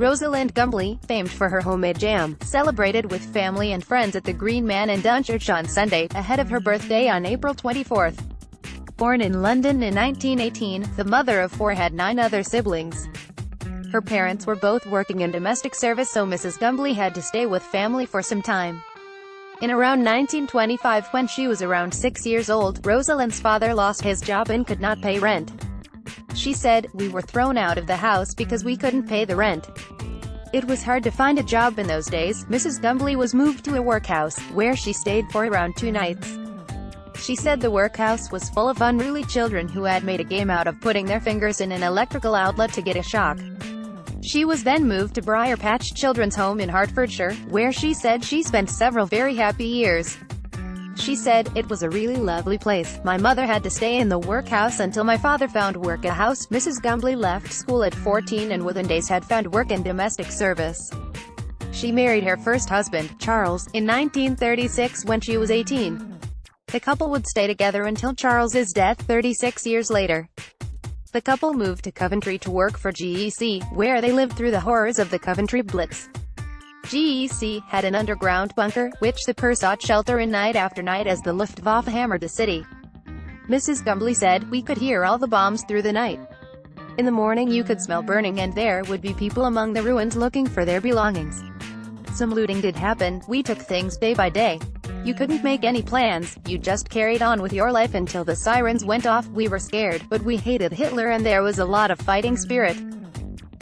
Rosalind Gumbley, famed for her homemade jam, celebrated with family and friends at the Green Man in Dunchurch on Sunday, ahead of her birthday on April 24. Born in London in 1918, the mother of four had 9 other siblings. Her parents were both working in domestic service, so Mrs Gumbley had to stay with family for some time. In around 1925, when she was around 6 years old, Rosalind's father lost his job and could not pay rent. She said, "We were thrown out of the house because we couldn't pay the rent. It was hard to find a job in those days." Mrs Gumbley was moved to a workhouse, where she stayed for around 2 nights. She said the workhouse was full of unruly children who had made a game out of putting their fingers in an electrical outlet to get a shock. She was then moved to Briar Patch Children's Home in Hertfordshire, where she said she spent several very happy years. She said, "It was a really lovely place. My mother had to stay in the workhouse until my father found work at a house." Mrs Gumbley left school at 14 and within days had found work in domestic service. She married her first husband, Charles, in 1936 when she was 18. The couple would stay together until Charles's death 36 years later. The couple moved to Coventry to work for GEC, where they lived through the horrors of the Coventry Blitz. GEC had an underground bunker, which the pair sought shelter in night after night as the Luftwaffe hammered the city. Mrs Gumbley said, "We could hear all the bombs through the night. In the morning you could smell burning and there would be people among the ruins looking for their belongings. Some looting did happen. We took things day by day. You couldn't make any plans, you just carried on with your life until the sirens went off. We were scared, but we hated Hitler and there was a lot of fighting spirit.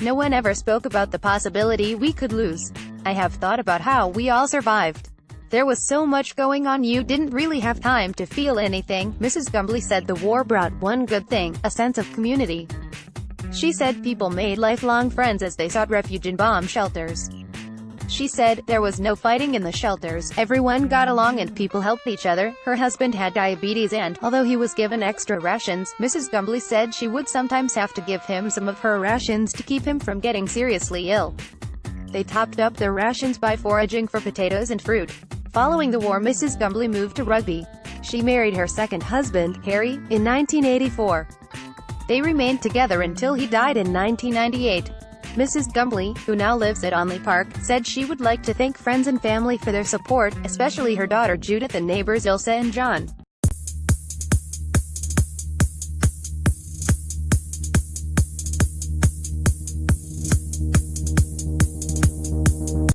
No one ever spoke about the possibility we could lose. I have thought about how we all survived. There was so much going on you didn't really have time to feel anything." Mrs Gumbley said the war brought one good thing, a sense of community. She said people made lifelong friends as they sought refuge in bomb shelters. She said, "There was no fighting in the shelters, everyone got along and people helped each other." Her husband had diabetes and, although he was given extra rations, Mrs Gumbley said she would sometimes have to give him some of her rations to keep him from getting seriously ill. They topped up their rations by foraging for potatoes and fruit. Following the war, Mrs Gumbley moved to Rugby. She married her second husband, Harry, in 1984. They remained together until he died in 1998. Mrs Gumbley, who now lives at Onley Park, said she would like to thank friends and family for their support, especially her daughter Judith and neighbors Ilse and John.